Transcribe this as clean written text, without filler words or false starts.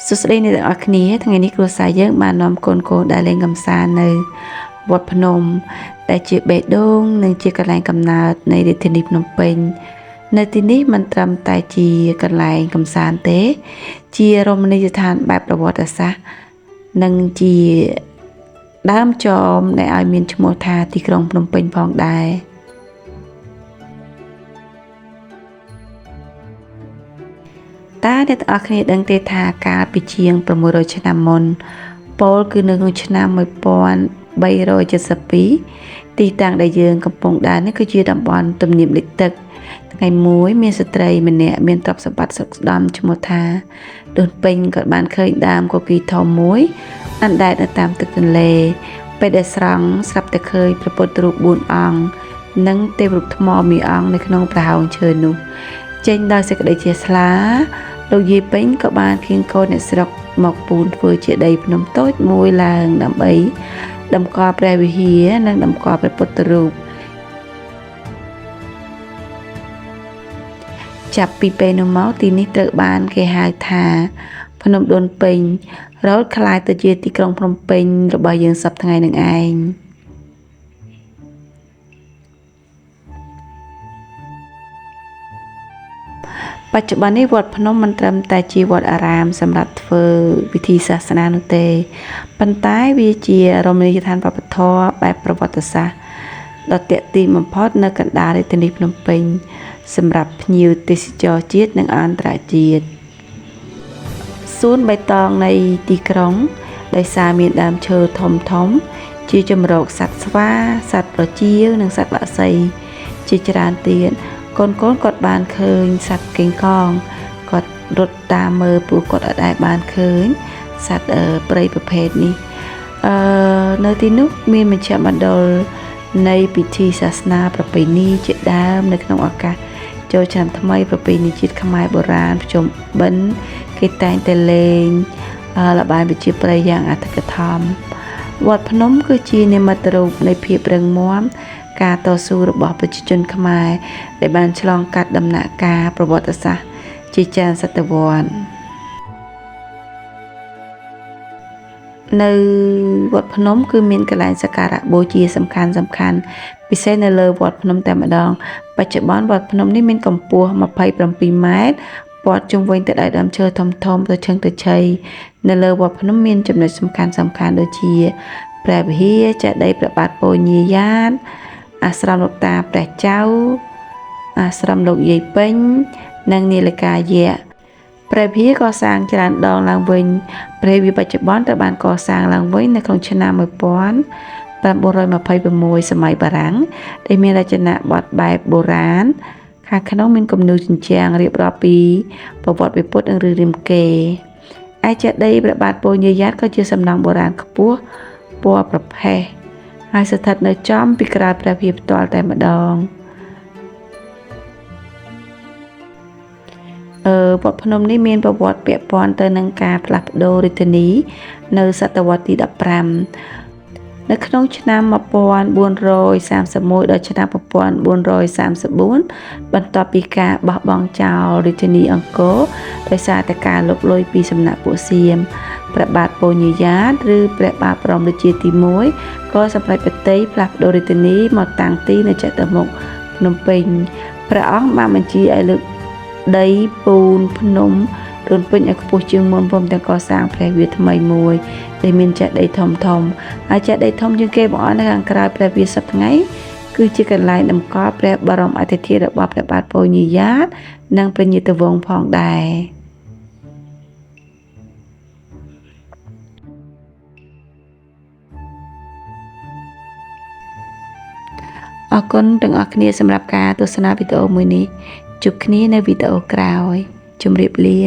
សួស្តីអ្នកទាំងអស់គ្នាថ្ងៃនេះគ្រួសារយើងបាននាំកូនៗដើរលេងកម្សាន្តនៅវត្តភ្នំដែលជាបេះដូងនិងជាកន្លែងកំណើតនៃរាជធានីភ្នំពេញនៅទីនេះមិនត្រឹមតែជាកន្លែងកម្សាន្តទេជារមណីយដ្ឋានបែបប្រវត្តិសាស្ត្រនិងជាដើមចមដែលឲ្យមានឈ្មោះថាទីក្រុងភ្នំពេញផងដែរតើអ្នកទាំងអស់គ្នាដឹងទេថាកាលពីជាង600ឆ្នាំមុនពោលគឺនៅក្នុងឆ្នាំ1372ទីតាំងដែលយើងកំពុងដើរនេះគឺជាតំបន់ទំនាបលិចទឹកថ្ងៃមួយមានស្ត្រីម្នាក់មានទ្រព្យសម្បត្តិស្រុកស្ដំឈ្មោះថាដូនពេញក៏បានឃើញដើមកុកីធំមួយអណ្ដែតនៅតាមទឹកទន្លេពេលដែលស្រង់ស្រាប់តែឃើញព្រះពុទ្ធរូប4អង្គនិងទេវរូបថ្មមួយអង្គនៅក្នុងប្រហោងឈើនោះចេញដោយសេចក្តីជាស្លាលោកយាយពេញក៏បានខៀងកូនអ្នកស្រុកមកពូនធ្វើជាដីភ្នំតូចមួយឡើងដើម្បីតម្កល់ព្រះវិហារនិងតម្កល់ព្រះពុទ្ធរូបចាប់ពីពេលនោះមកទីនេះត្រូវបានគេហៅថាភ្នំដូនពេញរហូតក្លាយទៅជាទីក្រុងភ្នំពេញរបស់យើងសប្តាហ៍ថ្ងៃនឹងឯងបច្ចុប្បន្ននេះវត្តភ្នំមិនត្រឹមតែជាវត្តអារាមសម្រាប់ធ្វើពិធីសាសនានោះទេប៉ុន្តែវាជារមណីយដ្ឋានវប្បធម៌បែបប្រវត្តិសាស្ត្រដ៏ទាក់ទាញបំផុតនៅកណ្ដាលរាជធានីភ្នំពេញសម្រាប់ភ្ញៀវទេសចរជាតិនិងអន្តរជាតិសួនបៃតងនៃទីក្រុងដោយសារមានដើមឈើធំធំជាជំរកសត្វស្វាសត្វប្រចៀវនិងសត្វបក្សីជាច្រើនទៀតកូនគាត់បានឃើញសត្វកេងកងគាត់រត់តាមមើលព្រោះគាត់អត់ដែលបានឃើញសត្វព្រៃប្រភេទនេះនៅទីនោះមានមជ្ឈមណ្ឌលនៃពិធីសាសនាប្រពៃណីជាដើមនៅក្នុងឱកាសចូលឆ្នាំថ្មីប្រពៃណីជាតិខ្មែរបុរាណប្រជុំបិណ្ឌគេតែងតែលេងល្បែងប្រជាប្រិយយ៉ាងអធិកអធមវត្តភ្នំគឺជានិមិត្តរូបនៃភាពរឹងមាំការតស៊ូរបស់ប្រជាជនខ្មែរដែលបានឆ្លងកាត់ដំណាក់កាលប្រវត្តិសាស្ត្រជាច្រើនសតវត្សនៅវត្តភ្នំគឺមានកន្លែងសក្ការៈបូជាសំខាន់ពិសេសនៅលើវត្តភ្នំតែម្ដងបច្ចុប្បន្នវត្តភ្នំនេះមានកម្ពស់27ម៉ែត្រព័ទ្ធជុំវិញទៅដោយដើមឈើធំទៅឈឹងទៅឆីនៅលើវត្តភ្នំមានចំណុចសំខាន់ដូចជាព្រះវិហារចេតិយព្រះបាទពោធិយាយាតអាស្រមលោកតាព្រះចៅអាស្រមលោកយាយពេញនិងនាឡិកាយក្សព្រះវិហារកសាងច្រើនដងឡើងវិញព្រះវិហារបច្ចុប្បន្នត្រូវបានកសាងឡើងវិញនៅក្នុងឆ្នាំ1926សម័យបារាំងដែលមានរចនាបថបែបបុរាណខាងក្នុងមានគំនូរជញ្ជាំងរៀបរាប់ពីប្រវត្តិពុទ្ធនិងរឿងរាមកេរ្តិ៍ឯចេតិយព្រះបាទពោធិយាយាតក៏ជាសំណង់បុរាណខ្ពស់ពណ៌ប្រផេះហើយស្ថិតនៅចំពីក្រោយព្រះវិហារផ្ទាល់តែម្ដងវត្តភ្នំនេះមានប្រវត្តិពាក់ព័ន្ធទៅនឹងការផ្លាស់ប្ដូររាជធានីនៅសតវត្សទី15នៅក្នុងឆ្នាំ1431ដល់ឆ្នាំ1434បន្ទាប់ពីការបោះបង់ចោលរាជធានីអង្គរដោយសារតែការលុកលុយពីសំណាក់ពួកសៀមព្រះបាទពោធិយាតឬព្រះបាទបរមរាជាទី1ក៏សម្រេចប្រតិយផ្លាស់ប្ដូររាជធានីមកតាំងទីនៅចតុមុខភ្នំពេញព្រះអង្គបានបញ្ជាឲ្យលើកដីពូនភ្នំដូនពេញឲ្យខ្ពស់ជាងមុនព្រមទាំងកសាងព្រះវិហារថ្មីមួយដែលមានចេតិយធំហើយចេតិយធំជាងគេបង្អស់នៅខាងក្រៅព្រះវិហារសប្តាហ៍ថ្ងៃគឺជាកន្លែងតម្កល់ព្រះបរមអធិធាតុរបស់ព្រះបាទពោធិយាតនិងព្រះញាតិវង្សផងដែរអរគុណទាំងអស់គ្នាសម្រាប់ការទស្សនាវីដេអូមួយនេះជួបគ្នានៅវីដេអូក្រោយជម្រាបលា